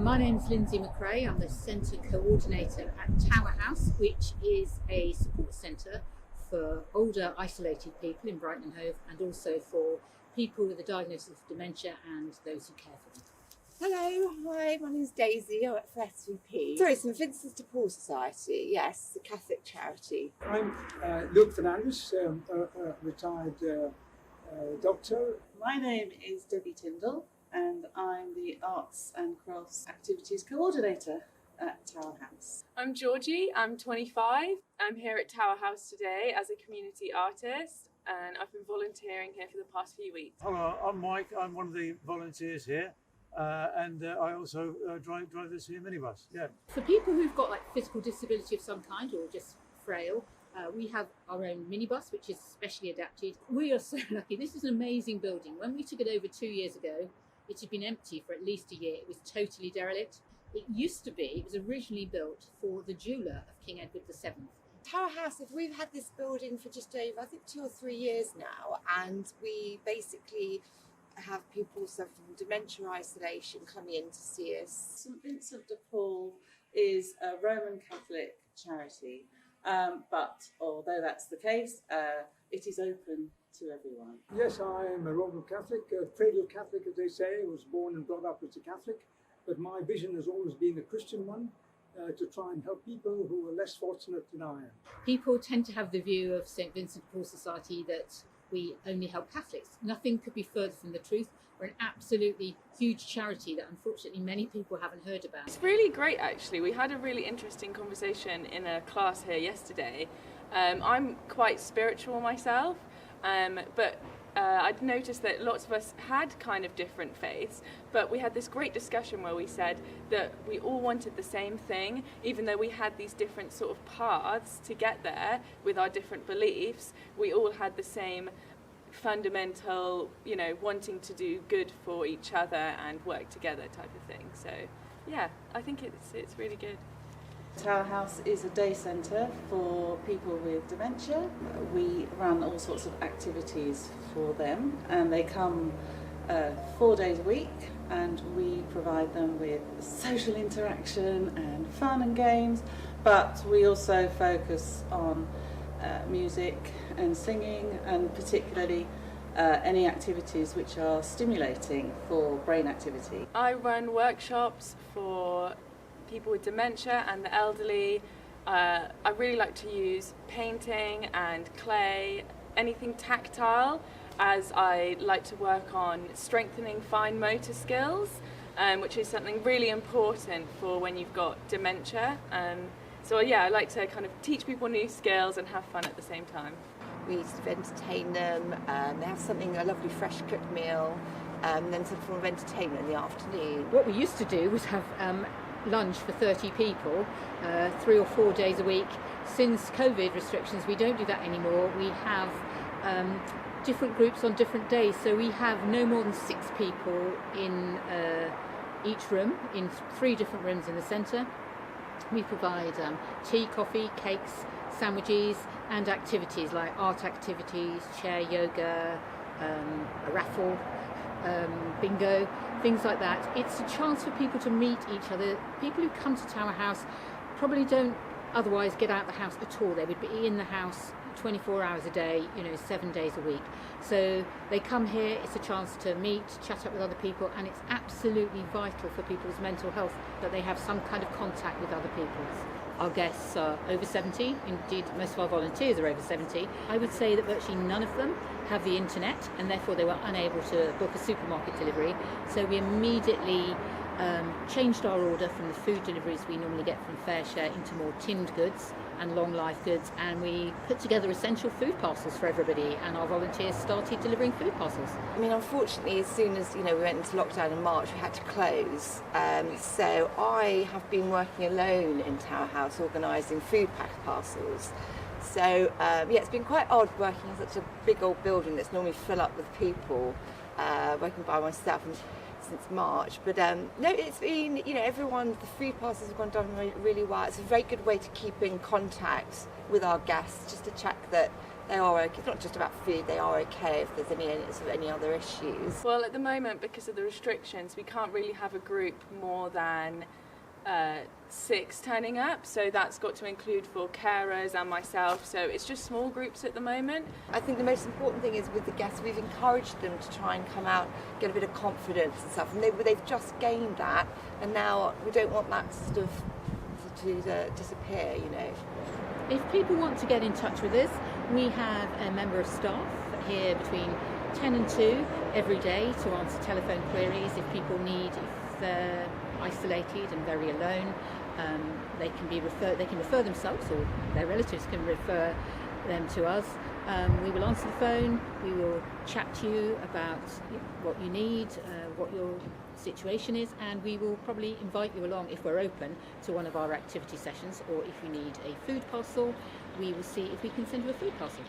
My name's Lindsay McRae. I'm the Centre Coordinator at Tower House, which is a support centre for older isolated people in Brighton and Hove, and also for people with a diagnosis of dementia and those who care for them. Hello, hi, my name's Daisy. I work for SVP. Sorry, it's the Vincent de Paul Society, yes, a Catholic charity. I'm Luke Fernandez, a retired doctor. My name is Debbie Tyndall and I'm the Arts and Crafts Activities Coordinator at Tower House. I'm Georgie, I'm 25. I'm here at Tower House today as a community artist and I've been volunteering here for the past few weeks. Hello, I'm Mike, I'm one of the volunteers here. I also drive this here minibus. Yeah. For people who've got like physical disability of some kind or just frail, we have our own minibus, which is specially adapted. We are so lucky. This is an amazing building. When we took it over 2 years ago, it had been empty for at least a year. It was totally derelict. It was originally built for the jeweller of King Edward VII. Tower House, we've had this building for just over, I think, 2 or 3 years now, and we basically have people suffering from dementia isolation coming in to see us. St Vincent de Paul is a Roman Catholic charity, but although that's the case, it is open to everyone. Yes, I am a Roman Catholic, a cradle Catholic as they say. I was born and brought up as a Catholic, but my vision has always been a Christian one, to try and help people who are less fortunate than I am. People tend to have the view of St Vincent de Paul Society that we only help Catholics. Nothing could be further from the truth. We're an absolutely huge charity that unfortunately many people haven't heard about. It's really great actually. We had a really interesting conversation in a class here yesterday. I'm quite spiritual myself, but I'd noticed that lots of us had kind of different faiths, but we had this great discussion where we said that we all wanted the same thing, even though we had these different sort of paths to get there with our different beliefs. We all had the same fundamental, wanting to do good for each other and work together type of thing. So yeah, I think it's really good. Tower House is a day centre for people with dementia. We run all sorts of activities for them and they come 4 days a week, and we provide them with social interaction and fun and games, but we also focus on music and singing, and particularly any activities which are stimulating for brain activity. I run workshops for people with dementia and the elderly. I really like to use painting and clay, anything tactile, as I like to work on strengthening fine motor skills, which is something really important for when you've got dementia. So yeah, I like to kind of teach people new skills and have fun at the same time. We sort of entertain them, they have a lovely fresh cooked meal, and then some form of entertainment in the afternoon. What we used to do was have lunch for 30 people 3 or 4 days a week. Since COVID restrictions, we don't do that anymore. We have different groups on different days, so we have no more than 6 people in each room, in 3 different rooms in the centre. We provide tea, coffee, cakes, sandwiches and activities like art activities, chair yoga, a raffle, bingo, things like that. It's a chance for people to meet each other. People who come to Tower House probably don't otherwise get out of the house at all. They would be in the house 24 hours a day, 7 days a week. So they come here, it's a chance to meet, chat up with other people, and it's absolutely vital for people's mental health that they have some kind of contact with other people. Our guests are over 70, indeed most of our volunteers are over 70. I would say that virtually none of them have the internet, and therefore they were unable to book a supermarket delivery. So we immediately changed our order from the food deliveries we normally get from Fairshare into more tinned goods and long life goods, and we put together essential food parcels for everybody, and our volunteers started delivering food parcels. I mean, unfortunately, as soon as we went into lockdown in March, we had to close. So I have been working alone in Tower House organising food pack parcels. So it's been quite odd working in such a big old building that's normally full up with people, working by myself since March. But no, it's been, everyone, the food parcels have gone down really well. It's a very good way to keep in contact with our guests, just to check that they are okay. It's not just about food, they are okay if there's any other issues. Well, at the moment, because of the restrictions, we can't really have a group more than 6 turning up, so that's got to include for carers and myself, so it's just small groups at the moment. I think the most important thing is with the guests, we've encouraged them to try and come out, get a bit of confidence and stuff, and they've just gained that, and now we don't want that sort of to disappear, you know. If people want to get in touch with us, we have a member of staff here between 10 and 2 every day to answer telephone queries. If people need, if they're isolated and very alone, they can refer themselves, or their relatives can refer them to us. We will answer the phone, we will chat to you about what you need, what your situation is, and we will probably invite you along, if we're open, to one of our activity sessions, or if you need a food parcel, we will see if we can send you a food parcel.